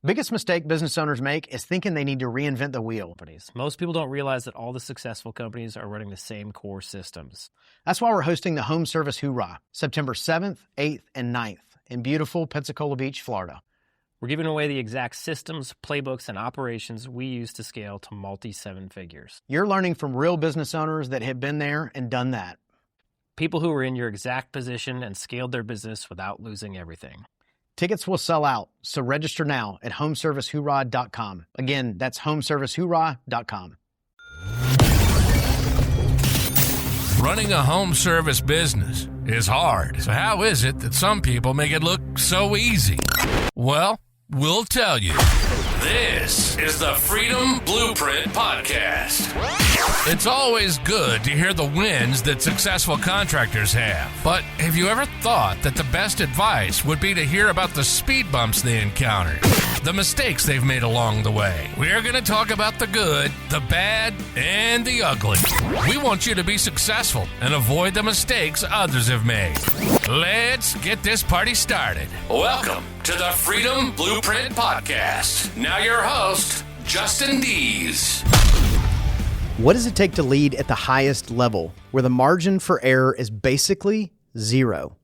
Biggest mistake business owners make is thinking they need to reinvent the wheel. Most people don't realize that all the successful companies are running the same core systems. That's why we're hosting the Home Service Hoorah, September 7th, 8th, and 9th in beautiful Pensacola Beach, Florida. We're giving away the exact systems, playbooks, and operations we use to scale to multi-seven figures. You're learning from real business owners that have been there and done that. People who are in your exact position and scaled their business without losing everything. Tickets will sell out, so register now at homeservicehoorah.com. Again, that's homeservicehoorah.com. Running a home service business is hard. So how is it that some people make it look so easy? Well, we'll tell you. This is the Freedom Blueprint Podcast. It's always good to hear the wins that successful contractors have. But have you ever thought that the best advice would be to hear about the speed bumps they encountered, the mistakes they've made along the way? We're going to talk about the good, the bad, and the ugly. We want you to be successful and avoid the mistakes others have made. Let's get this party started. Welcome to the Freedom Blueprint Podcast. Now your host, Justin Deese. What does it take to lead at the highest level, where the margin for error is basically zero?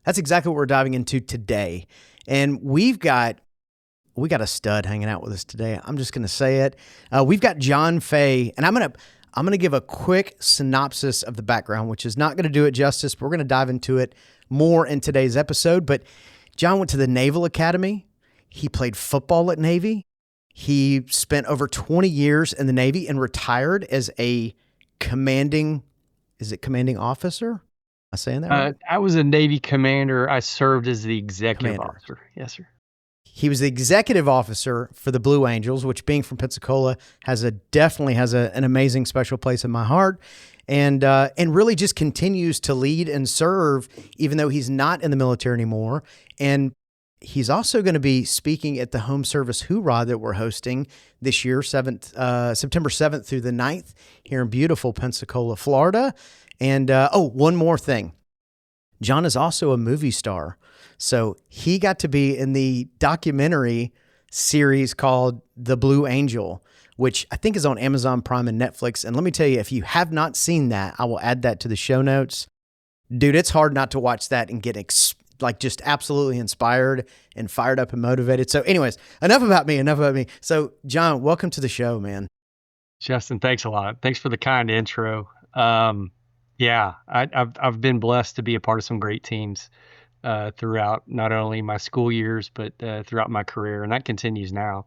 That's exactly what we're diving into today. And we got a stud hanging out with us today. I'm just going to say it. We've got Jon Fay, and I'm going to give a quick synopsis of the background, which is not going to do it justice, but we're going to dive into it more in today's episode. But Jon went to the Naval Academy. He played football at Navy. He spent over 20 years in the Navy and retired as a commanding officer? Am I saying that right? I was a Navy commander. I served as the executive officer. Yes, sir. He was the executive officer for the Blue Angels, which, being from Pensacola, definitely has an amazing special place in my heart, and really just continues to lead and serve, even though he's not in the military anymore. And he's also going to be speaking at the Home Service Hoorah that we're hosting this year, September 7th through the 9th, here in beautiful Pensacola, Florida. And one more thing. Jon is also a movie star. So he got to be in the documentary series called The Blue Angel, which I think is on Amazon Prime and Netflix. And let me tell you, if you have not seen that, I will add that to the show notes. Dude, it's hard not to watch that and get just absolutely inspired and fired up and motivated. So anyways, enough about me. So Jon, welcome to the show, man. Justin, thanks a lot. Thanks for the kind intro. I've been blessed to be a part of some great teams throughout not only my school years, but throughout my career, and that continues now.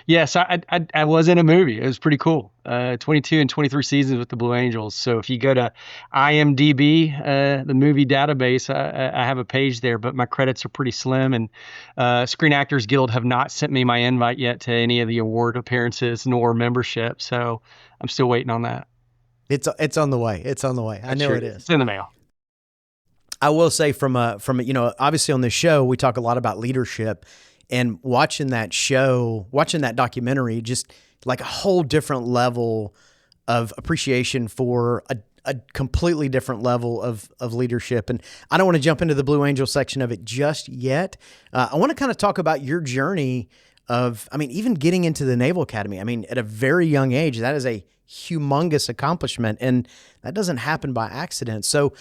Yes, I was in a movie. It was pretty cool. 22 and 23 seasons with the Blue Angels. So if you go to IMDb, the movie database, I have a page there, but my credits are pretty slim. And Screen Actors Guild have not sent me my invite yet to any of the award appearances nor membership. So I'm still waiting on that. It's on the way. It's on the way. I know it is. It's in the mail. I will say from obviously on this show, we talk a lot about leadership. And watching that documentary, just like a whole different level of appreciation for a completely different level of leadership. And I don't want to jump into the Blue Angel section of it just yet. I want to kind of talk about your journey even getting into the Naval Academy. At a very young age, that is a humongous accomplishment, and that doesn't happen by accident. So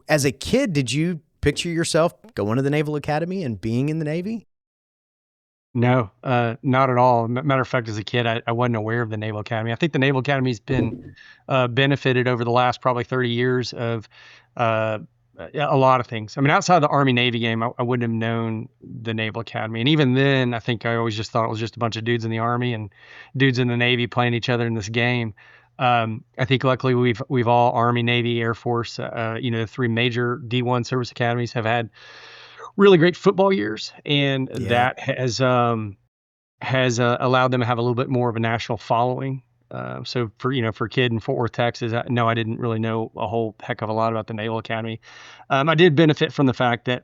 as a kid, did you picture yourself going to the Naval Academy and being in the Navy? No, not at all. Matter of fact, as a kid, I wasn't aware of the Naval Academy. I think the Naval Academy's been benefited over the last probably 30 years of a lot of things. Outside the Army-Navy game, I wouldn't have known the Naval Academy. And even then, I think I always just thought it was just a bunch of dudes in the Army and dudes in the Navy playing each other in this game. I think luckily we've all Army, Navy, Air Force, the three major D1 service academies have had really great football years, and that has allowed them to have a little bit more of a national following. So for a kid in Fort Worth, Texas, I didn't really know a whole heck of a lot about the Naval Academy. I did benefit from the fact that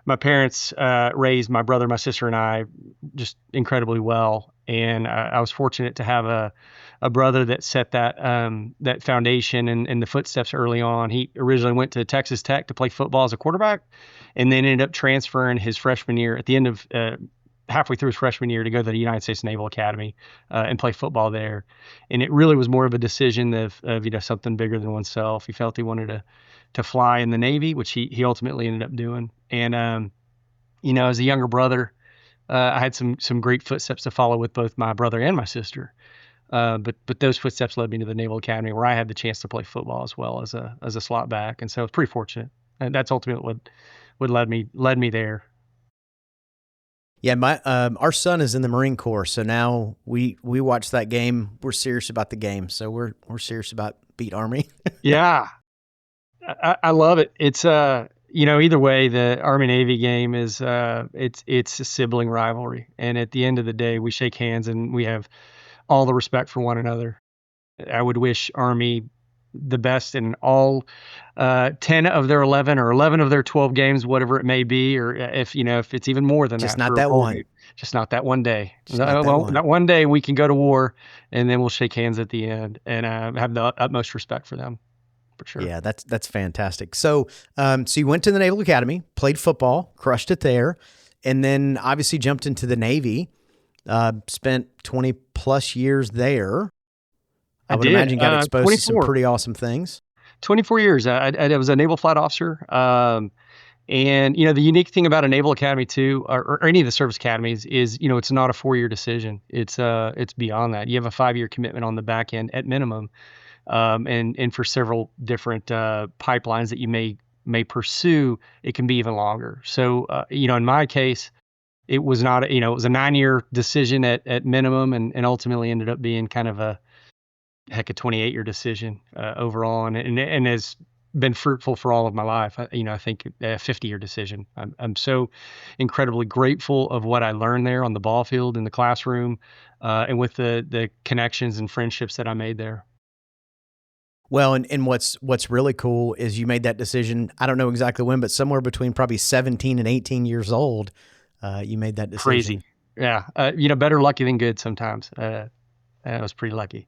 my parents raised my brother, my sister, and I just incredibly well. And I was fortunate to have a brother that set that foundation and the footsteps early on. He originally went to Texas Tech to play football as a quarterback, and then ended up transferring his freshman year at the end of halfway through his freshman year to go to the United States Naval Academy and play football there. And it really was more of a decision of something bigger than oneself. He felt he wanted to fly in the Navy, which he ultimately ended up doing. And as a younger brother, I had some great footsteps to follow with both my brother and my sister. But those footsteps led me to the Naval Academy, where I had the chance to play football as well as a slot back, and so I was pretty fortunate. And that's ultimately what led me there. Yeah, our son is in the Marine Corps, so now we watch that game. We're serious about the game, so we're serious about beat Army. Yeah, I love it. It's either way, the Army Navy game is it's a sibling rivalry, and at the end of the day, we shake hands and we have all the respect for one another. I would wish Army the best in all 10 of their 11 or 11 of their 12 games, whatever it may be, or if it's even more than Just that. not that one. Just not that one day. Not one day we can go to war, and then we'll shake hands at the end and have the utmost respect for them, for sure. Yeah, that's fantastic. So you went to the Naval Academy, played football, crushed it there, and then obviously jumped into the Navy, spent 20 plus years there. I would imagine got exposed to some pretty awesome things. 24 years. I was a naval flight officer. And, the unique thing about a Naval Academy too, or any of the service academies is, it's not a 4-year decision. It's beyond that. You have a 5-year commitment on the back end at minimum. And for several different pipelines that you may pursue, it can be even longer. So, in my case, it was not, it was a 9-year decision at minimum, and ultimately ended up being kind of a 28-year decision overall, and has been fruitful for all of my life. I think a 50-year decision. I'm so incredibly grateful of what I learned there on the ball field, in the classroom, and with the connections and friendships that I made there. Well, and what's really cool is you made that decision. I don't know exactly when, but somewhere between probably 17 and 18 years old, you made that decision. Crazy. Yeah. Better lucky than good sometimes. I was pretty lucky.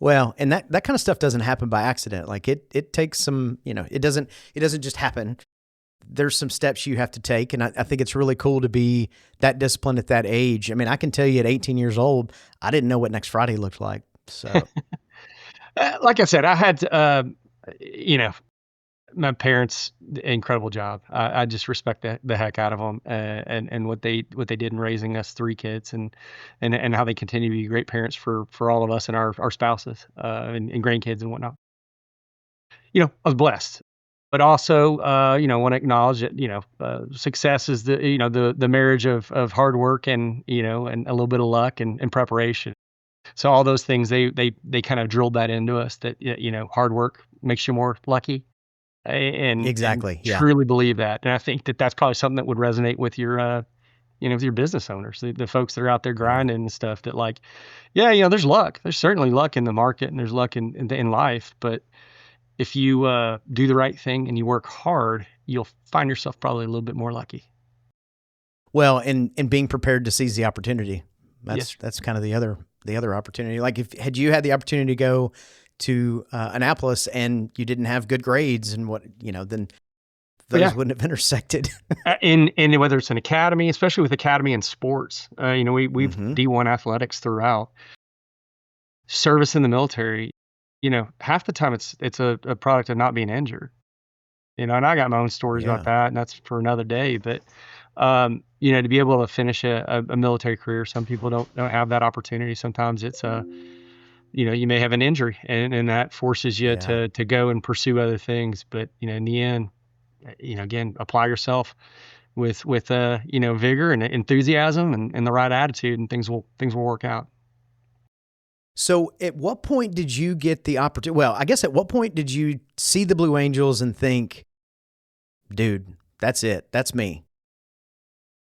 Well, and that kind of stuff doesn't happen by accident. Like it takes some, it doesn't just happen. There's some steps you have to take. And I think it's really cool to be that disciplined at that age. I mean, I can tell you at 18 years old, I didn't know what next Friday looked like. So like I said, I had, my parents, incredible job. I just respect the heck out of them, and what they did in raising us 3 kids, and how they continue to be great parents for all of us and our spouses, and grandkids and whatnot. I was blessed, but also, want to acknowledge that, success is the marriage of hard work and a little bit of luck and preparation. So all those things, they kind of drilled that into us, that, hard work makes you more lucky. And exactly, and truly believe that. And I think that that's probably something that would resonate with your, with your business owners, the folks that are out there grinding and stuff, that like, there's luck. There's certainly luck in the market, and there's luck in life. But if you do the right thing and you work hard, you'll find yourself probably a little bit more lucky. Well, and being prepared to seize the opportunity. That's kind of the other opportunity. Like had you had the opportunity to go to Annapolis and you didn't have good grades, and then those wouldn't have intersected. in whether it's an academy, especially with academy and sports, we've D1 athletics throughout. Service in the military, half the time it's a product of not being injured. And I got my own stories about that, and that's for another day. But to be able to finish a military career, some people don't have that opportunity. Sometimes it's you may have an injury, and that forces you to go and pursue other things. But, in the end, again, apply yourself with vigor and enthusiasm and the right attitude, and things will work out. So at what point did you get the opportunity? Well, I guess at what point did you see the Blue Angels and think, dude, that's it. That's me.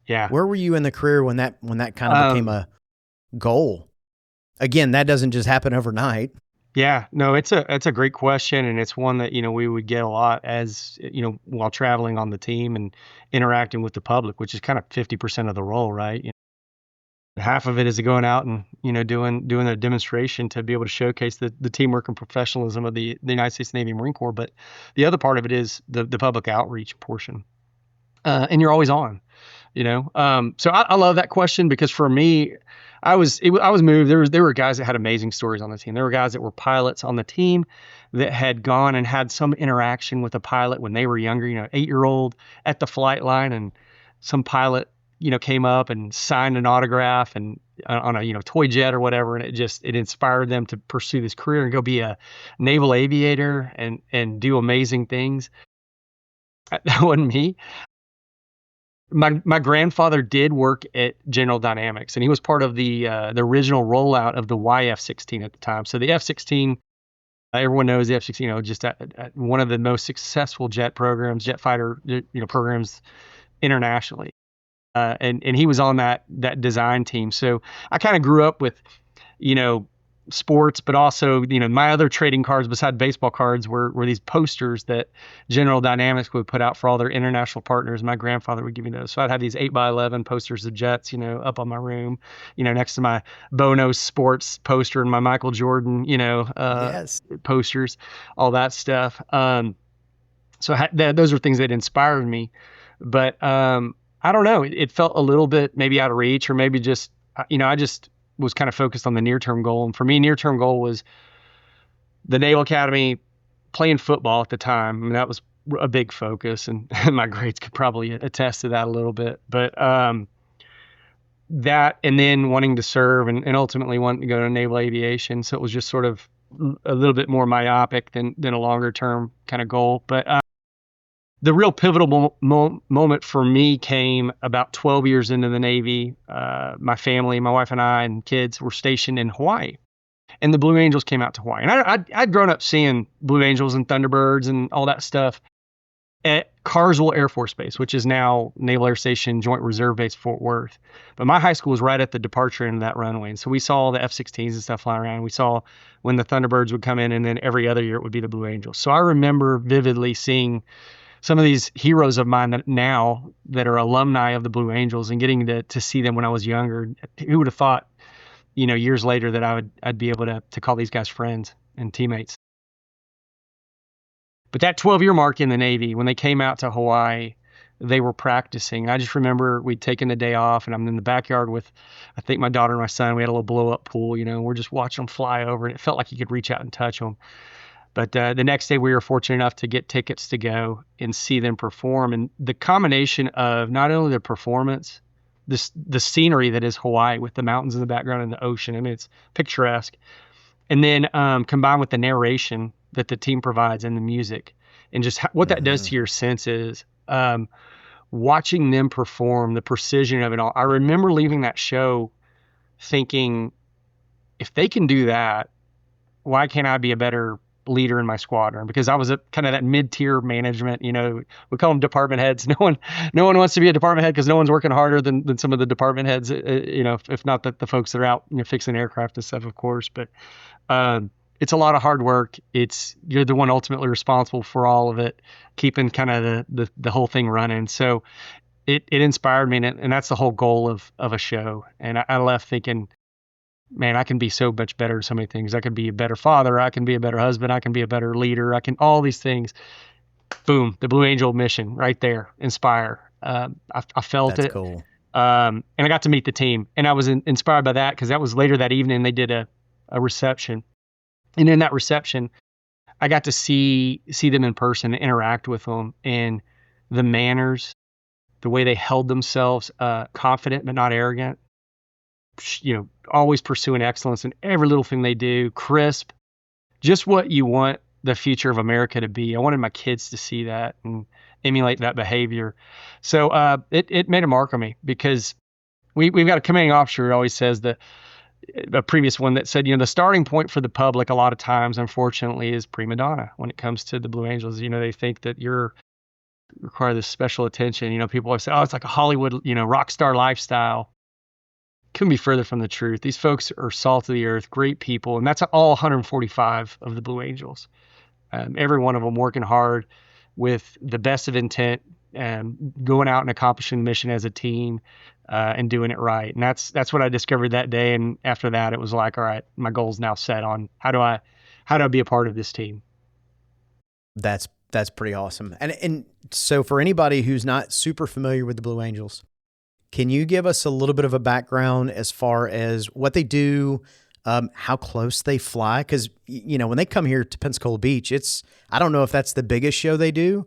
Yeah. Where were you in the career when that kind of became a goal? Again, that doesn't just happen overnight. Yeah, no, it's a great question, and it's one that we would get a lot as while traveling on the team and interacting with the public, which is kind of 50% of the role, right? half of it is going out and, doing a demonstration to be able to showcase the teamwork and professionalism of the United States Navy Marine Corps. But the other part of it is the public outreach portion. And you're always on, So I love that question because for me, I was moved. There were guys that had amazing stories on the team. There were guys that were pilots on the team that had gone and had some interaction with a pilot when they were younger, 8-year-old at the flight line, and some pilot, came up and signed an autograph and on a, toy jet or whatever. And it inspired them to pursue this career and go be a naval aviator and do amazing things. That wasn't me. My grandfather did work at General Dynamics, and he was part of the original rollout of the YF-16 at the time. So the F-16, everyone knows the F-16, just one of the most successful jet fighter programs internationally. And he was on that design team. So I kind of grew up with, sports, but also, my other trading cards beside baseball cards were these posters that General Dynamics would put out for all their international partners. My grandfather would give me those. So I'd have these 8x11 posters of jets, up on my room, next to my Bono Sports poster and my Michael Jordan, Yes. posters, all that stuff. So those were things that inspired me. But I don't know. It felt a little bit maybe out of reach, or maybe just, I just was kind of focused on the near-term goal. And for me, near-term goal was the Naval Academy, playing football at the time. I mean, that was a big focus, and my grades could probably attest to that a little bit. But that, and then wanting to serve and ultimately wanting to go to naval aviation. So it was just sort of a little bit more myopic than a longer-term kind of goal. But the real pivotal moment for me came about 12 years into the Navy. My family, my wife and I and kids were stationed in Hawaii, and the Blue Angels came out to Hawaii. And I'd grown up seeing Blue Angels and Thunderbirds and all that stuff at Carswell Air Force Base, which is now Naval Air Station Joint Reserve Base Fort Worth. But my high school was right at the departure end of that runway. And so we saw the F-16s and stuff flying around. We saw when the Thunderbirds would come in, and then every other year it would be the Blue Angels. So I remember vividly seeing some of these heroes of mine that are alumni of the Blue Angels, and getting to see them when I was younger. Who would have thought, years later, that I'd be able to call these guys friends and teammates. But that 12-year mark in the Navy, when they came out to Hawaii, they were practicing. I just remember we'd taken the day off, and I'm in the backyard with, I think, my daughter and my son. We had a little blow-up pool, we're just watching them fly over, and it felt like you could reach out and touch them. But the next day, we were fortunate enough to get tickets to go and see them perform. And the combination of not only the performance, the scenery that is Hawaii with the mountains in the background and the ocean, I mean, it's picturesque. And then combined with the narration that the team provides and the music, and just what that does to your senses, watching them perform, the precision of it all. I remember leaving that show thinking, if they can do that, why can't I be a better leader in my squadron? Because I was kind of that mid-tier management, we call them department heads. No one wants to be a department head because no one's working harder than some of the department heads, if not the folks that are out, fixing aircraft and stuff, of course. But it's a lot of hard work. You're the one ultimately responsible for all of it, keeping kind of the whole thing running. So it inspired me, and that's the whole goal of a show. And I left thinking, man, I can be so much better at so many things. I can be a better father. I can be a better husband. I can be a better leader. I can, all these things. Boom, the Blue Angel mission right there. Inspire. I felt That's it. Cool. And I got to meet the team, and I was inspired by that because that was later that evening. They did a reception, and in that reception, I got to see them in person, interact with them, and the manners, the way they held themselves, confident but not arrogant. Always pursuing excellence in every little thing they do, crisp, just what you want the future of America to be. I wanted my kids to see that and emulate that behavior. So it made a mark on me, because we've got a commanding officer who always says that, a previous one that said, the starting point for the public a lot of times, unfortunately, is prima donna when it comes to the Blue Angels. They think that you're require this special attention. People always say, oh, it's like a Hollywood, rock star lifestyle. Couldn't be further from the truth. These folks are salt of the earth, great people, and that's all 145 of the Blue Angels. Every one of them working hard with the best of intent, going out and accomplishing the mission as a team, and doing it right. And that's what I discovered that day. And after that, it was like, all right, my goal's now set on how do I be a part of this team. That's pretty awesome. And so for anybody who's not super familiar with the Blue Angels, can you give us a little bit of a background as far as what they do, how close they fly? Because, when they come here to Pensacola Beach, I don't know if that's the biggest show they do.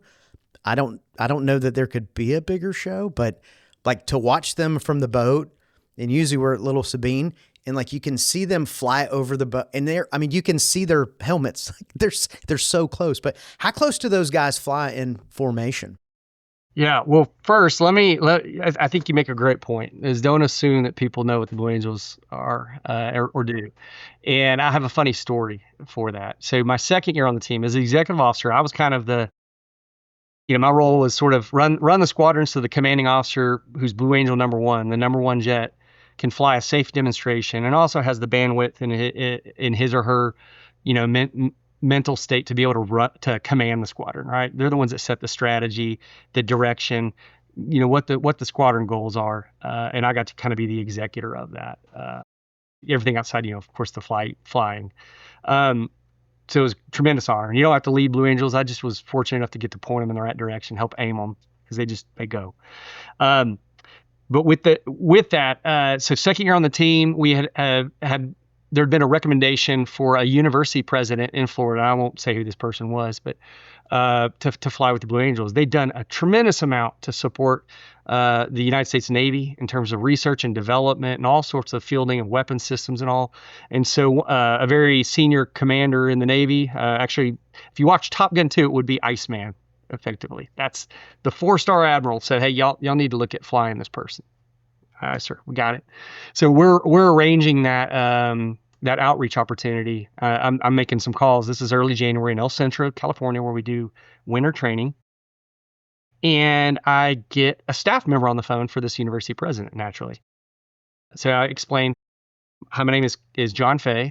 I don't know that there could be a bigger show, but like to watch them from the boat, and usually we're at Little Sabine, and like you can see them fly over the boat, and you can see their helmets. They're so close. But how close do those guys fly in formation? Yeah, well, first, I think you make a great point, is don't assume that people know what the Blue Angels are or do. And I have a funny story for that. So my second year on the team as the executive officer, I was kind of my role was sort of run the squadron so the commanding officer, who's Blue Angel number one, the number one jet, can fly a safe demonstration and also has the bandwidth in his or her, mental state to be able to command the squadron, right? They're the ones that set the strategy, the direction, what the squadron goals are. And I got to kind of be the executor of that. Everything outside, of course, the flying. So it was a tremendous honor. You don't have to lead Blue Angels. I just was fortunate enough to get to point them in the right direction, help aim them, because they go. But with that, so second year on the team, we had there'd been a recommendation for a university president in Florida. I won't say who this person was, but to fly with the Blue Angels. They'd done a tremendous amount to support the United States Navy in terms of research and development and all sorts of fielding of weapon systems and all. And so a very senior commander in the Navy, actually, if you watch Top Gun 2, it would be Iceman, effectively. That's the 4-star admiral said, hey, y'all need to look at flying this person. Sir, we got it. So we're arranging that outreach opportunity. I'm making some calls. This is early January in El Centro, California, where we do winter training. And I get a staff member on the phone for this university president, naturally. So I explain, hi, my name is Jon Fay.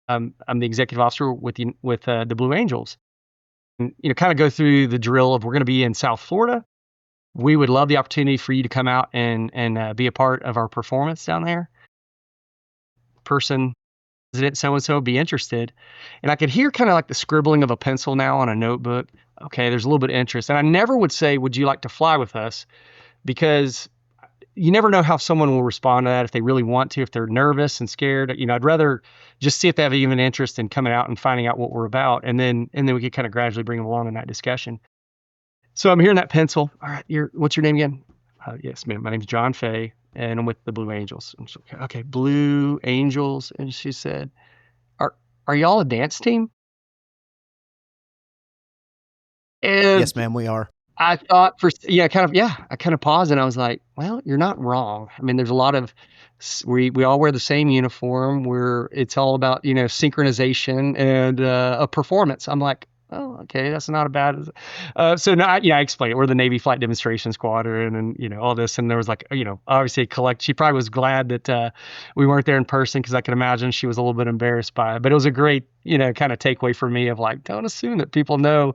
I'm the executive officer with the Blue Angels. And, kind of go through the drill of, we're going to be in South Florida. We would love the opportunity for you to come out and be a part of our performance down there. Person, President so-and-so, be interested. And I could hear kind of like the scribbling of a pencil now on a notebook. Okay, there's a little bit of interest. And I never would say, would you like to fly with us? Because you never know how someone will respond to that, if they really want to, if they're nervous and scared. I'd rather just see if they have even interest in coming out and finding out what we're about. And then we could kind of gradually bring them along in that discussion. So I'm hearing that pencil. All right, what's your name again? Yes, ma'am. My name's Jon Fay, and I'm with the Blue Angels. And so, okay, Blue Angels. And she said, "Are y'all a dance team?" And yes, ma'am, we are. I thought I kind of paused, and I was like, well, you're not wrong. I mean, there's a lot of, we all wear the same uniform. It's all about, synchronization and a performance. I'm like, oh, okay, that's not a bad. So now, I explained it. We're the Navy Flight Demonstration Squadron, and all this. And there was like, obviously she probably was glad that we weren't there in person, because I can imagine she was a little bit embarrassed by it. But it was a great, kind of takeaway for me of like, don't assume that people know.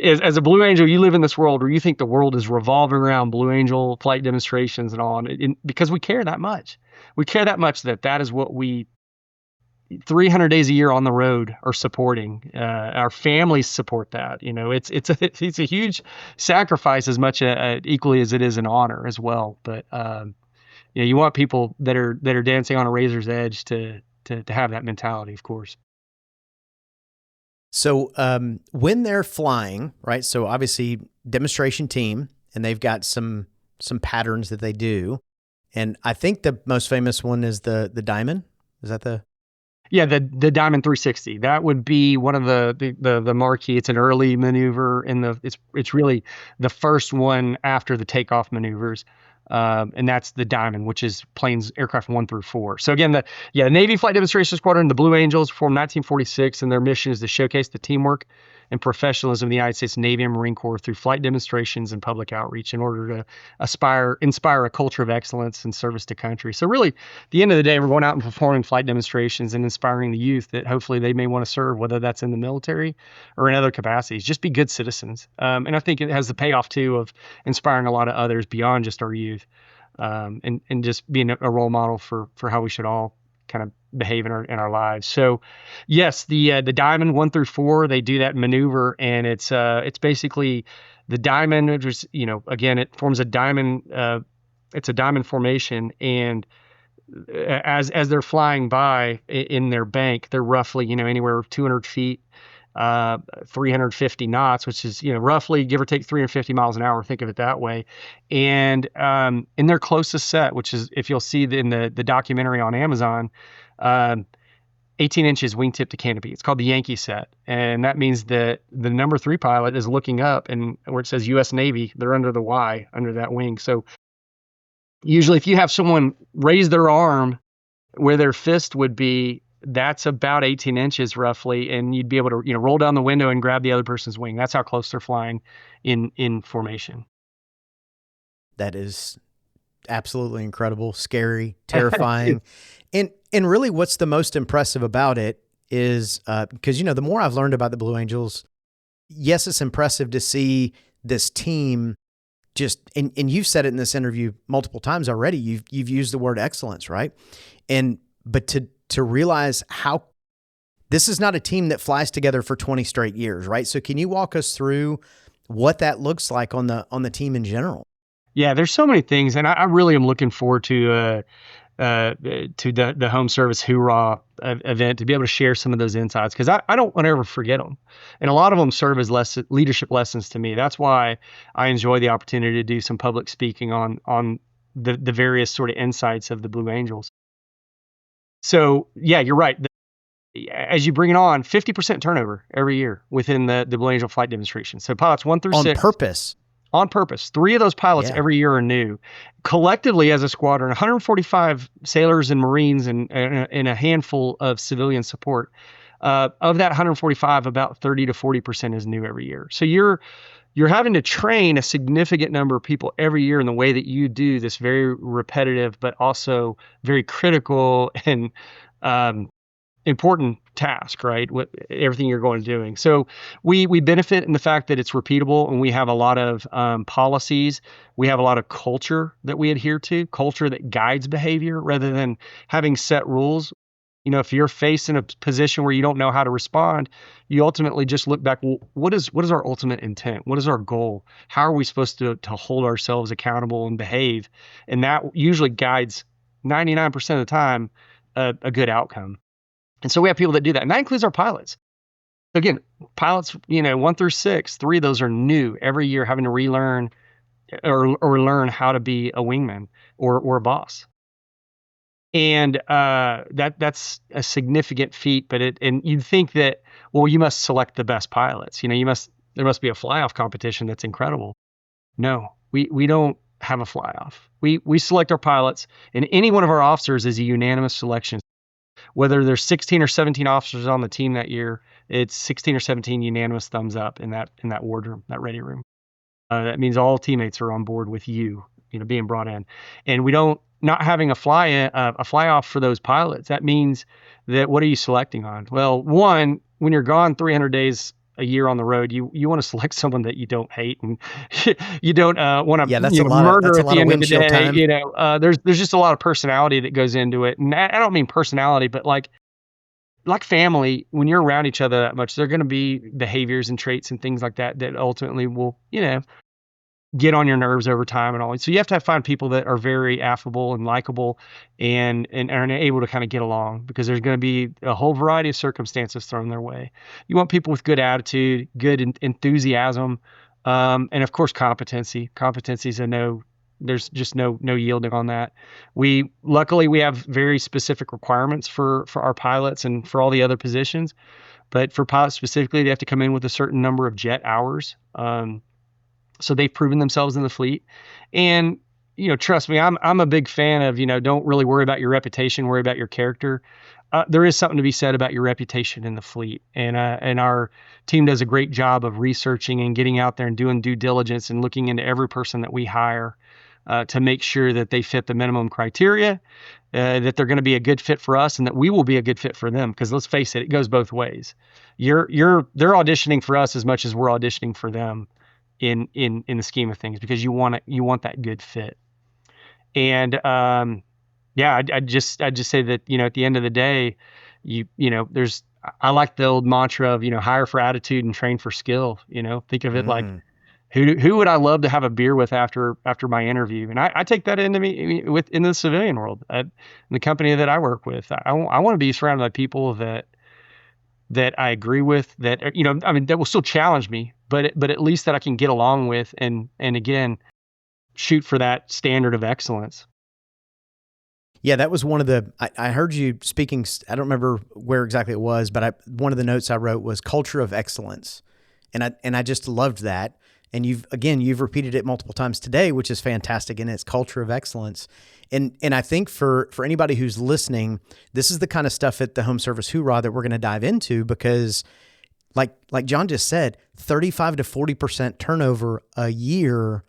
As a Blue Angel, you live in this world where you think the world is revolving around Blue Angel flight demonstrations and all, because we care that much. We care that much that is what we 300 days a year on the road are supporting. Our families support that. It's a huge sacrifice, as much equally as it is an honor as well. But you want people that are dancing on a razor's edge to have that mentality, of course. So when they're flying, right? So obviously demonstration team, and they've got some patterns that they do, and I think the most famous one is the Diamond. Is that the? Yeah, the Diamond 360. That would be one of the marquee. It's an early maneuver it's really the first one after the takeoff maneuvers. And that's the Diamond, which is aircraft 1 through 4. So again, the Navy Flight Demonstration Squadron, the Blue Angels, formed 1946, and their mission is to showcase the teamwork and professionalism of the United States Navy and Marine Corps through flight demonstrations and public outreach in order to inspire a culture of excellence and service to country. So really, at the end of the day, we're going out and performing flight demonstrations and inspiring the youth that hopefully they may want to serve, whether that's in the military or in other capacities. Just be good citizens. And I think it has the payoff, too, of inspiring a lot of others beyond just our youth. and just being a role model for how we should all kind of behave in our lives. So yes, the diamond 1 through 4, they do that maneuver, and it's basically the diamond, which is, again, it forms a diamond. It's a diamond formation, and as they're flying by in their bank, they're roughly, anywhere 200 feet, 350 knots, which is, roughly give or take 350 miles an hour. Think of it that way. And in their closest set, which is, if you'll see in the documentary on Amazon, 18 inches wingtip to canopy. It's called the Yankee set. And that means that the number 3 pilot is looking up, and where it says U.S. Navy, they're under the Y, under that wing. So usually if you have someone raise their arm where their fist would be, that's about 18 inches roughly, and you'd be able to, roll down the window and grab the other person's wing. That's how close they're flying in formation. That is absolutely incredible, scary, terrifying. And really what's the most impressive about it is, because, the more I've learned about the Blue Angels, yes, it's impressive to see this team just, and you've said it in this interview multiple times already, you've used the word excellence, right? But to realize how this is not a team that flies together for 20 straight years, right? So can you walk us through what that looks like on the team in general? Yeah, there's so many things, and I really am looking forward to the home service Hoorah event, to be able to share some of those insights, because I don't want to ever forget them. And a lot of them serve as leadership lessons to me. That's why I enjoy the opportunity to do some public speaking on the various sort of insights of the Blue Angels. So yeah, you're right. As you bring it on, 50% turnover every year within the Blue Angel flight demonstration. So pilots 1 through 6. On purpose. 3 of those pilots every year are new. Collectively as a squadron, 145 sailors and Marines and a handful of civilian support. Of that 145, about 30 to 40% is new every year. So you're having to train a significant number of people every year in the way that you do this very repetitive, but also very critical and important task, right? With everything you're going to doing. So we benefit in the fact that it's repeatable, and we have a lot of policies. We have a lot of culture that we adhere to, culture that guides behavior rather than having set rules. If you're faced in a position where you don't know how to respond, you ultimately just look back. Well, what is our ultimate intent? What is our goal? How are we supposed to hold ourselves accountable and behave? And that usually guides 99% of the time a good outcome. And so we have people that do that, and that includes our pilots. Again, pilots, 1 through 6, 3 of those are new every year, having to relearn or learn how to be a wingman or a boss. And that's a significant feat. And you'd think that, well, you must select the best pilots. There must be a fly-off competition that's incredible. No, we don't have a fly-off. We select our pilots, and any one of our officers is a unanimous selection. Whether there's 16 or 17 officers on the team that year, it's 16 or 17 unanimous thumbs up in that wardroom, that ready room. That means all teammates are on board with you, being brought in. And we don't, not having a fly off for those pilots, that means that what are you selecting on? Well, one, when you're gone 300 days a year on the road, you want to select someone that you don't hate and you don't want to murder at the end of the day. There's just a lot of personality that goes into it, and I don't mean personality, but like family. When you're around each other that much, there are going to be behaviors and traits and things like that ultimately will get on your nerves over time and all. So you have to find people that are very affable and likable and are able to kind of get along, because there's going to be a whole variety of circumstances thrown their way. You want people with good attitude, good enthusiasm, and of course competency. Competency is there's just no yielding on that. Luckily we have very specific requirements for our pilots and for all the other positions, but for pilots specifically, they have to come in with a certain number of jet hours. So they've proven themselves in the fleet. And, trust me, I'm a big fan of, don't really worry about your reputation, worry about your character. There is something to be said about your reputation in the fleet. And our team does a great job of researching and getting out there and doing due diligence and looking into every person that we hire to make sure that they fit the minimum criteria, that they're going to be a good fit for us, and that we will be a good fit for them. Because let's face it goes both ways. They're auditioning for us as much as we're auditioning for them in the scheme of things, because you want that good fit. And I just say that, at the end of the day, I like the old mantra of, hire for attitude and train for skill. Think of it like, who would I love to have a beer with after my interview? And I take that into in the civilian world, in the company that I work with. I want to be surrounded by people that I agree with, that that will still challenge me, but at least that I can get along with, and again, shoot for that standard of excellence. Yeah, that was one of the, I heard you speaking, I don't remember where exactly it was, but one of the notes I wrote was culture of excellence. And I just loved that. And you've repeated it multiple times today, which is fantastic. And it's culture of excellence. And I think for anybody who's listening, this is the kind of stuff at the Home Service Hoorah that we're going to dive into, because like Jon just said, 35 to 40% turnover a year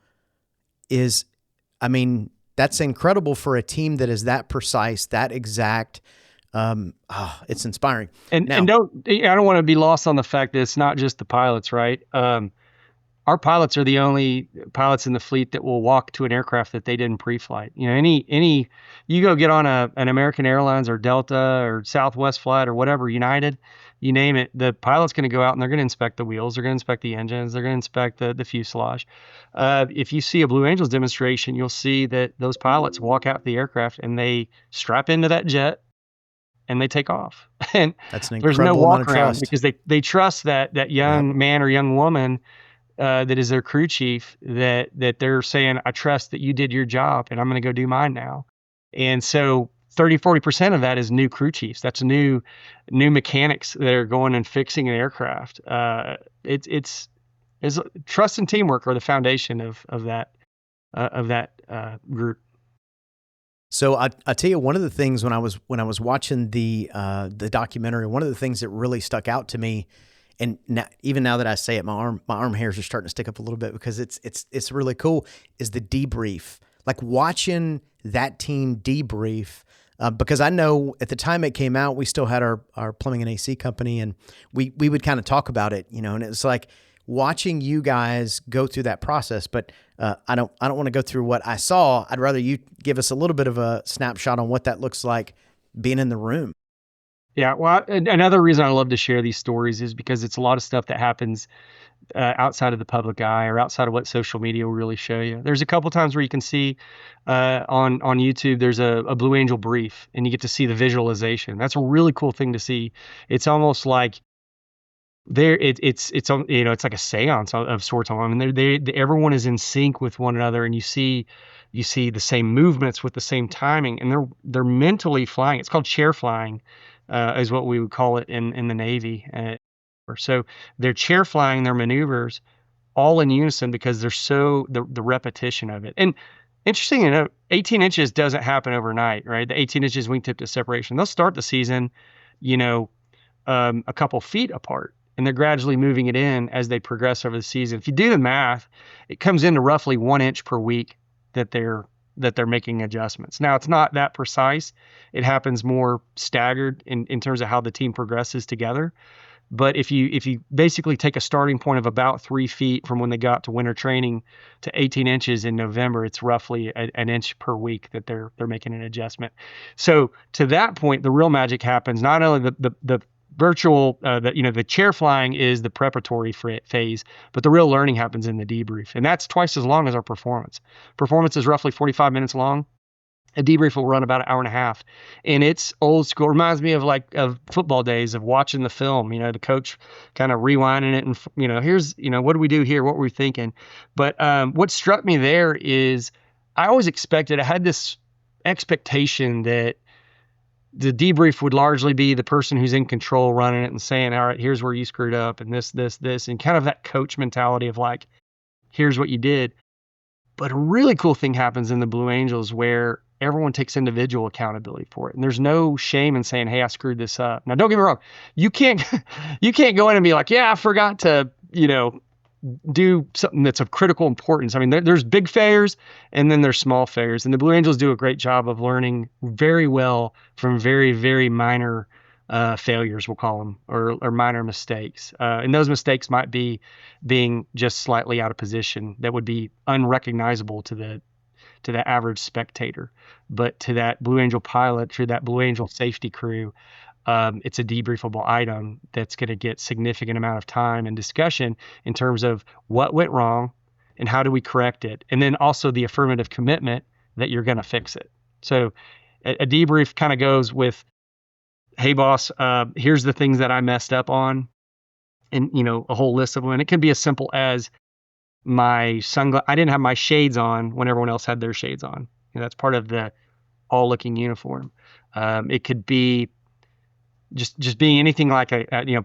is, that's incredible for a team that is that precise, that exact. It's inspiring. I don't want to be lost on the fact that it's not just the pilots, right? Our pilots are the only pilots in the fleet that will walk to an aircraft that they didn't pre-flight. You go get on an American Airlines or Delta or Southwest flight or whatever, United, you name it, the pilot's going to go out and they're going to inspect the wheels, they're going to inspect the engines, they're going to inspect the fuselage. If you see a Blue Angels demonstration, you'll see that those pilots walk out the aircraft and they strap into that jet and they take off. And that's an there's no incredible walk amount of around, trust. because they trust that young man or young woman that is their crew chief, that they're saying, I trust that you did your job and I'm going to go do mine now. And so 30-40% of that is new crew chiefs. That's new mechanics that are going and fixing an aircraft. It's trust and teamwork are the foundation of that group. So I tell you, one of the things when I was watching the documentary, one of the things that really stuck out to me, and even now that I say it, my arm hairs are starting to stick up a little bit, because it's really cool, is the debrief. Like watching that team debrief, because I know at the time it came out, we still had our plumbing and AC company, and we would kind of talk about it, and it's like watching you guys go through that process. But I don't want to go through what I saw. I'd rather you give us a little bit of a snapshot on what that looks like being in the room. Yeah, well, another reason I love to share these stories is because it's a lot of stuff that happens outside of the public eye, or outside of what social media will really show you. There's a couple times where you can see on YouTube, there's a Blue Angel brief, and you get to see the visualization. That's a really cool thing to see. It's almost like it's like a seance of sorts. And everyone is in sync with one another, and you see the same movements with the same timing, and they're mentally flying. It's called chair flying. Is what we would call it in the Navy. So they're chair flying their maneuvers all in unison, because they're the repetition of it. And interesting to note, 18 inches doesn't happen overnight, right? The 18 inches wingtip to separation. They'll start the season, a couple feet apart, and they're gradually moving it in as they progress over the season. If you do the math, it comes into roughly 1 inch per week that they're making adjustments. Now, it's not that precise. It happens more staggered in terms of how the team progresses together. But if you basically take a starting point of about 3 feet from when they got to winter training to 18 inches in November, it's roughly an inch per week that they're making an adjustment. So to that point, the real magic happens. Not only the virtual, the chair flying is the preparatory phase, but the real learning happens in the debrief. And that's twice as long as our performance. Performance is roughly 45 minutes long. A debrief will run about an hour and a half. And it's old school. It reminds me of football days, of watching the film, the coach kind of rewinding it and, here's, what do we do here? What were we thinking? But what struck me there is I had this expectation that the debrief would largely be the person who's in control running it and saying, all right, here's where you screwed up, and this, and kind of that coach mentality of like, here's what you did. But a really cool thing happens in the Blue Angels where everyone takes individual accountability for it. And there's no shame in saying, hey, I screwed this up. Now, don't get me wrong. You can't go in and be like, yeah, I forgot to, do something that's of critical importance. I mean, there's big failures and then there's small failures. And the Blue Angels do a great job of learning very well from very, very minor failures, we'll call them, or minor mistakes. And those mistakes might be being just slightly out of position that would be unrecognizable to to the average spectator. But to that Blue Angel pilot, to that Blue Angel safety crew, it's a debriefable item that's going to get significant amount of time and discussion in terms of what went wrong and how do we correct it. And then also the affirmative commitment that you're going to fix it. So a debrief kind of goes with, hey boss, here's the things that I messed up on, and a whole list of them. And it can be as simple as I didn't have my shades on when everyone else had their shades on. That's part of the all looking uniform. It could be just being anything like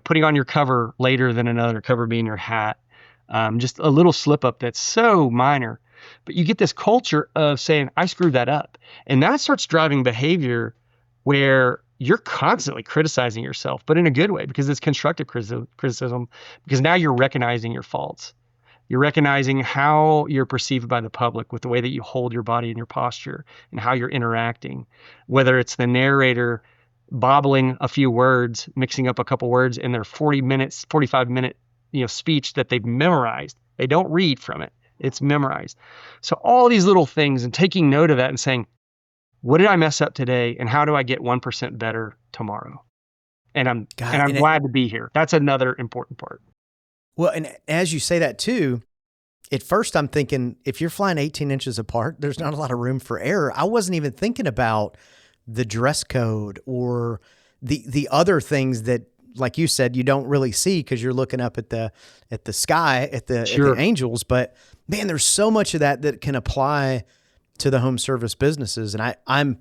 putting on your cover later than another cover being your hat. Just a little slip up that's so minor, but you get this culture of saying, I screwed that up. And that starts driving behavior where you're constantly criticizing yourself, but in a good way, because it's constructive criticism, because now you're recognizing your faults. You're recognizing how you're perceived by the public with the way that you hold your body and your posture and how you're interacting, whether it's the narrator bobbling a few words, mixing up a couple words in their 45-minute speech that they've memorized. They don't read from it. It's memorized. So all these little things, and taking note of that and saying, what did I mess up today, and how do I get 1% better tomorrow? And I'm glad to be here. That's another important part. Well, and as you say that too, at first I'm thinking, if you're flying 18 inches apart, there's not a lot of room for error. I wasn't even thinking about the dress code or the other things that, like you said, you don't really see because you're looking up at the sky, at the Angels. But man, there's so much of that can apply to the home service businesses. And I know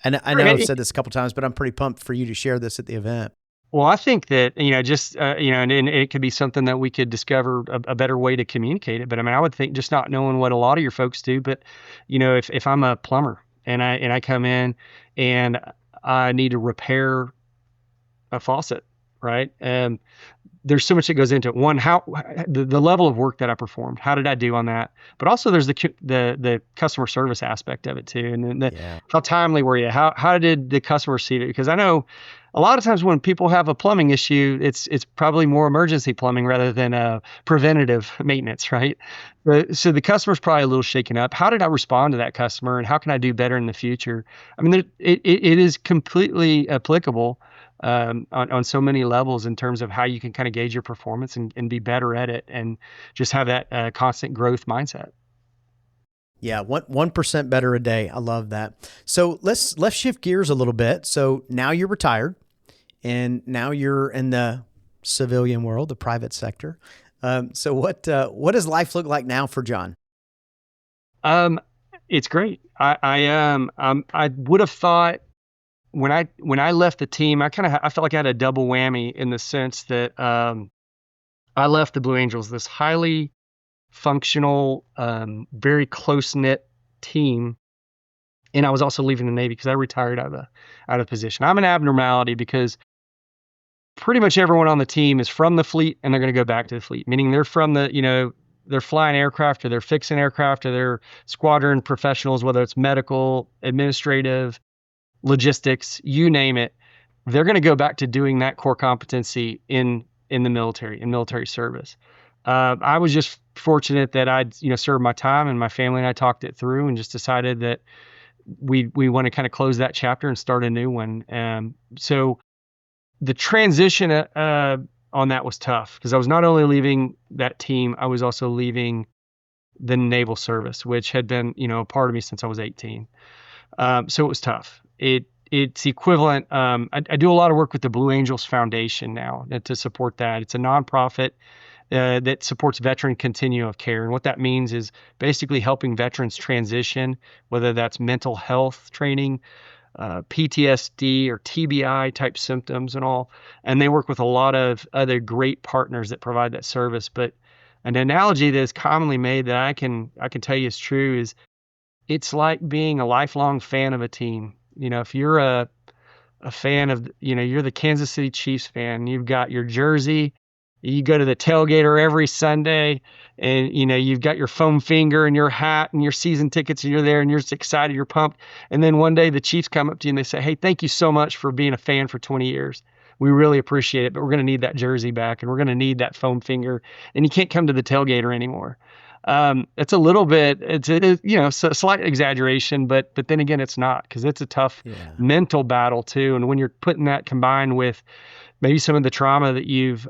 I've said this a couple times, but I'm pretty pumped for you to share this at the event. Well, I think that, and it could be something that we could discover a better way to communicate it. But I would think just not knowing what a lot of your folks do, but, if I'm a plumber and I come in and I need to repair a faucet, right? There's so much that goes into it. One, how the level of work that I performed, how did I do on that? But also there's the customer service aspect of it too. And then how timely were you? How did the customer receive it? Because I know a lot of times when people have a plumbing issue, it's probably more emergency plumbing rather than preventative maintenance, right? So the customer's probably a little shaken up. How did I respond to that customer, and how can I do better in the future? It is completely applicable on so many levels in terms of how you can kind of gauge your performance and be better at it, and just have that constant growth mindset. Yeah, 1% better a day. I love that. So let's shift gears a little bit. So now you're retired, and now you're in the civilian world, the private sector. So what does life look like now for Jon? It's great. I would have thought when I left the team, I felt like I had a double whammy in the sense that I left the Blue Angels, this highly functional, very close-knit team, and I was also leaving the Navy because I retired out of position. I'm an abnormality because pretty much everyone on the team is from the fleet, and they're going to go back to the fleet, meaning they're from they're flying aircraft, or they're fixing aircraft, or they're squadron professionals, whether it's medical, administrative, logistics, you name it. They're going to go back to doing that core competency in the military, in military service. I was just fortunate that I'd served my time, and my family and I talked it through and just decided that we want to kind of close that chapter and start a new one. So the transition on that was tough, because I was not only leaving that team, I was also leaving the Naval service, which had been a part of me since I was 18. So it was tough. It's equivalent. I do a lot of work with the Blue Angels Foundation now to support that. It's a nonprofit that supports veteran continuum of care. And what that means is basically helping veterans transition, whether that's mental health training, PTSD or TBI type symptoms and all. And they work with a lot of other great partners that provide that service. But an analogy that is commonly made that I can tell you is true is it's like being a lifelong fan of a team. If you're a fan of, you're the Kansas City Chiefs fan, you've got your jersey, you go to the tailgater every Sunday, and you've got your foam finger and your hat and your season tickets, and you're there and you're just excited, you're pumped. And then one day the Chiefs come up to you and they say, hey, thank you so much for being a fan for 20 years. We really appreciate it, but we're going to need that jersey back, and we're going to need that foam finger, and you can't come to the tailgater anymore. It's a little bit, it's a slight exaggeration, but then again, it's not, because it's a tough mental battle too. And when you're putting that combined with maybe some of the trauma that you've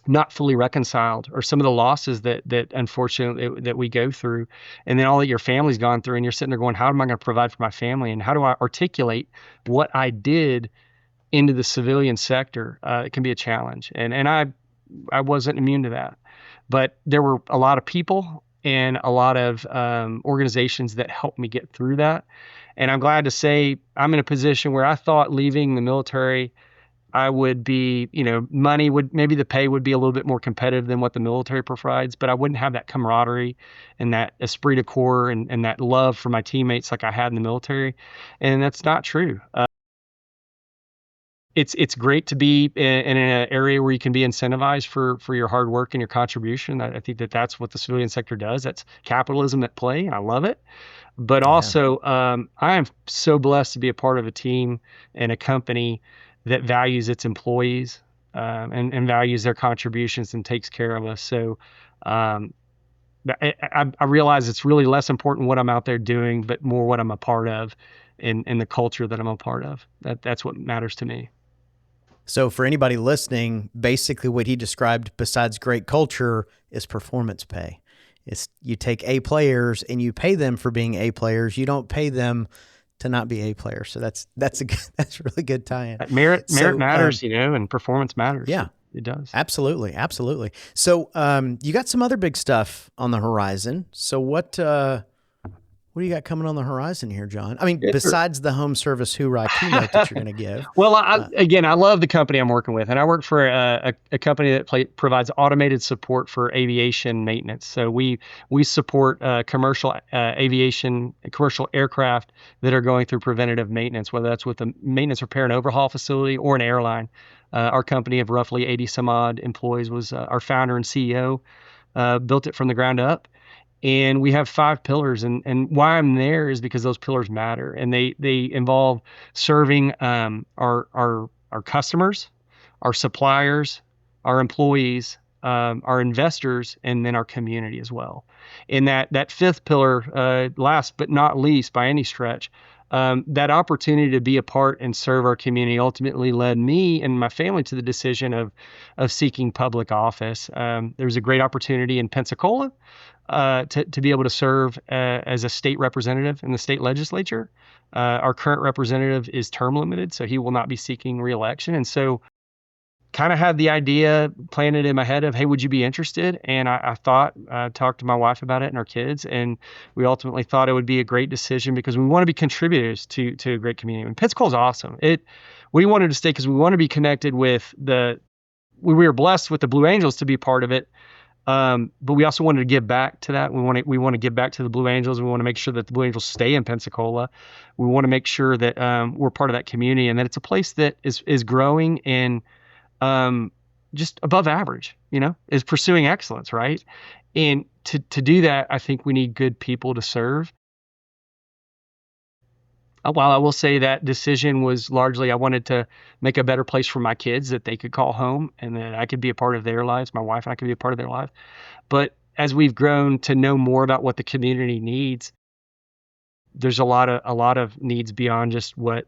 not fully reconciled, or some of the losses that unfortunately that we go through, and then all that your family's gone through, and you're sitting there going, how am I going to provide for my family, and how do I articulate what I did into the civilian sector? It can be a challenge, and I wasn't immune to that, but there were a lot of people and a lot of organizations that helped me get through that. And I'm glad to say I'm in a position where I thought leaving the military, I would be, maybe the pay would be a little bit more competitive than what the military provides, but I wouldn't have that camaraderie and that esprit de corps and that love for my teammates like I had in the military. And that's not true. It's great to be in an area where you can be incentivized for your hard work and your contribution. I think that's what the civilian sector does. That's capitalism at play, and I love it. But also, I am so blessed to be a part of a team and a company that values its employees and values their contributions and takes care of us. So I realize it's really less important what I'm out there doing, but more what I'm a part of and the culture that I'm a part of. That's what matters to me. So for anybody listening, basically what he described besides great culture is performance pay. It's you take A players and you pay them for being A players. You don't pay them to not be A players. So that's really good tie-in. Merit matters, and performance matters. Yeah, it does. Absolutely. So you got some other big stuff on the horizon. So what do you got coming on the horizon here, Jon? I mean, besides the home service Hoorah keynote that you're going to give. Well, I love the company I'm working with, and I work for a company that provides automated support for aviation maintenance. So we support commercial aviation, commercial aircraft that are going through preventative maintenance, whether that's with a maintenance repair and overhaul facility or an airline. Our company of roughly 80 some odd employees was our founder and CEO, built it from the ground up. And we have 5 pillars, and why I'm there is because those pillars matter, and they involve serving our customers, our suppliers, our employees, our investors, and then our community as well. And that 5th pillar, last but not least by any stretch, that opportunity to be a part and serve our community ultimately led me and my family to the decision of seeking public office. There was a great opportunity in Pensacola to be able to serve as a state representative in the state legislature. Our current representative is term limited, so he will not be seeking re-election. And so kind of had the idea planted in my head of, hey, would you be interested? And I talked to my wife about it and our kids, and we ultimately thought it would be a great decision because we want to be contributors to a great community. And Pensacola's awesome. We wanted to stay because we want to be connected with we were blessed with the Blue Angels to be part of it. But we also wanted to give back to that. We want to give back to the Blue Angels. We want to make sure that the Blue Angels stay in Pensacola. We want to make sure that we're part of that community and that it's a place that is growing and just above average, is pursuing excellence, right? And to do that, I think we need good people to serve. While I will say that decision was largely, I wanted to make a better place for my kids that they could call home and that I could be a part of their lives. My wife and I could be a part of their life. But as we've grown to know more about what the community needs, there's a lot of needs beyond just what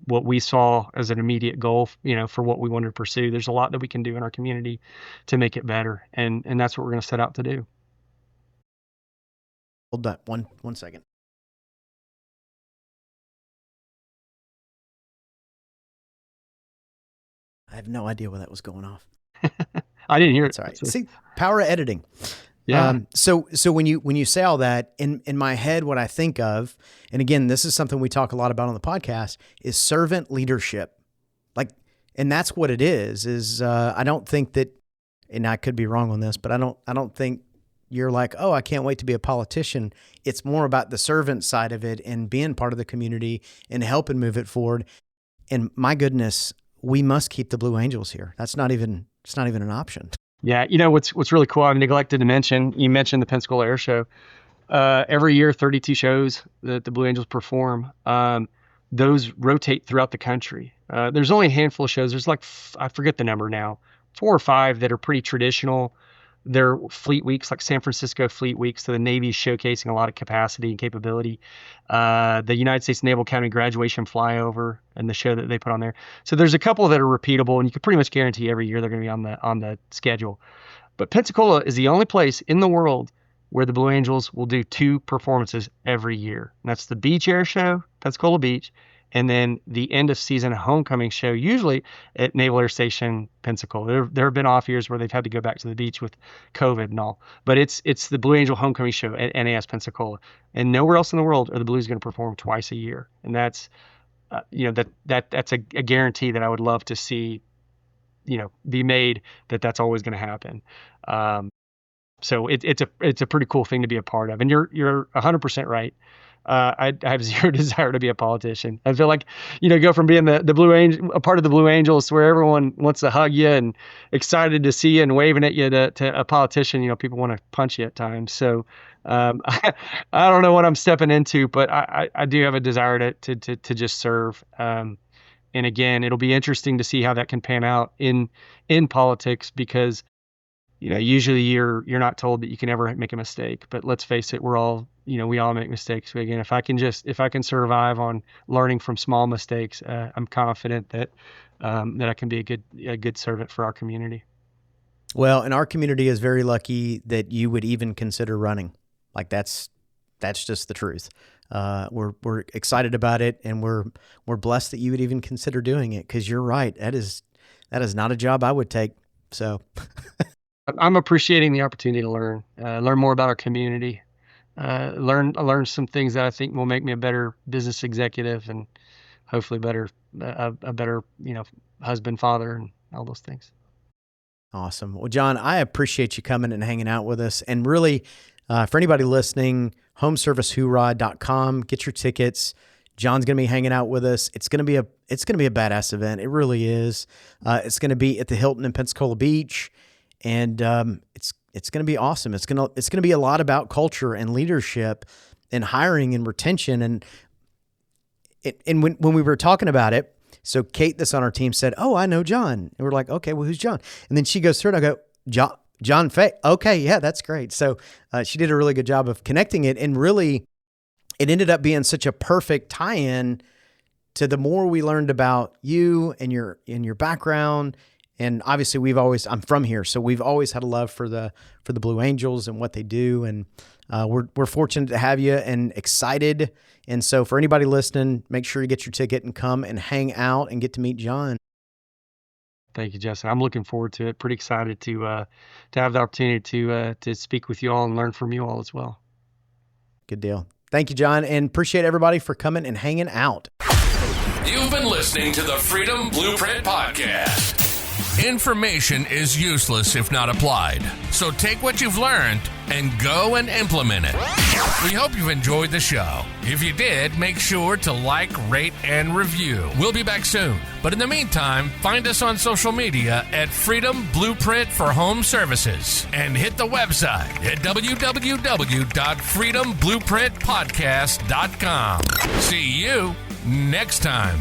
we saw as an immediate goal, for what we wanted to pursue. There's a lot that we can do in our community to make it better. And that's what we're going to set out to do. Hold that one second. I have no idea why that was going off. I didn't hear it. That's all right. See, power of editing. Yeah. So when you say all that, in my head, what I think of, and again, this is something we talk a lot about on the podcast, is servant leadership. And that's what it is I don't think that, and I could be wrong on this, but I don't think you're like, oh, I can't wait to be a politician. It's more about the servant side of it and being part of the community and helping move it forward. And my goodness, we must keep the Blue Angels here. It's not even an option. Yeah. What's really cool, I neglected to mention, you mentioned the Pensacola Air Show. Every year, 32 shows that the Blue Angels perform. Those rotate throughout the country. There's only a handful of shows. There's I forget the number now, 4 or 5 that are pretty traditional their fleet weeks, like San Francisco Fleet Weeks. So the Navy's showcasing a lot of capacity and capability. The United States Naval Academy graduation flyover and the show that they put on there. So there's a couple that are repeatable, and you can pretty much guarantee every year they're going to be on the schedule. But Pensacola is the only place in the world where the Blue Angels will do 2 performances every year. And that's the Beach Air Show, Pensacola Beach, and then the end of season homecoming show, usually at Naval Air Station, Pensacola. There have been off years where they've had to go back to the beach with COVID and all, but it's the Blue Angel homecoming show at NAS Pensacola, and nowhere else in the world are the Blues going to perform twice a year. And that's, that's a guarantee that I would love to see, be made, that's always going to happen. So it's a pretty cool thing to be a part of. And you're 100% right. I have zero desire to be a politician. I feel like, go from being the Blue Angel, a part of the Blue Angels, where everyone wants to hug you and excited to see you and waving at you, to a politician. People want to punch you at times. So I don't know what I'm stepping into, but I do have a desire to just serve. And again, it'll be interesting to see how that can pan out in politics, because usually you're not told that you can ever make a mistake. But let's face it, we're all, we all make mistakes. So again, if I can survive on learning from small mistakes, I'm confident that I can be a good servant for our community. Well, and our community is very lucky that you would even consider running. Like that's just the truth. We're excited about it, and we're blessed that you would even consider doing it, because you're right. That is not a job I would take. So I'm appreciating the opportunity to learn more about our community, learn some things that I think will make me a better business executive, and hopefully a better, husband, father, and all those things. Awesome. Well, Jon, I appreciate you coming and hanging out with us. And really, for anybody listening, homeservicehoorah.com, get your tickets. Jon's going to be hanging out with us. It's going to be a badass event. It really is. It's going to be at the Hilton in Pensacola Beach. And it's going to be awesome. It's going to be a lot about culture and leadership and hiring and retention. And when we were talking about it, so Kate, that's on our team, said, "Oh, I know Jon." And we're like, "Okay, well, who's Jon?" And then she goes through it. And I go, Jon Fay. Okay, yeah, that's great. So she did a really good job of connecting it, and really, it ended up being such a perfect tie-in to the more we learned about you and your background. And obviously I'm from here, so we've always had a love for the Blue Angels and what they do. And we're fortunate to have you and excited. And so for anybody listening, make sure you get your ticket and come and hang out and get to meet Jon. Thank you, Justin. I'm looking forward to it. Pretty excited to have the opportunity to speak with you all and learn from you all as well. Good deal. Thank you, Jon, and appreciate everybody for coming and hanging out. You've been listening to the Freedom Blueprint Podcast. Information is useless if not applied. So take what you've learned and go and implement it. We hope you've enjoyed the show. If you did, make sure to like, rate, and review. We'll be back soon. But in the meantime, find us on social media at Freedom Blueprint for Home Services, and hit the website at www.freedomblueprintpodcast.com. See you next time.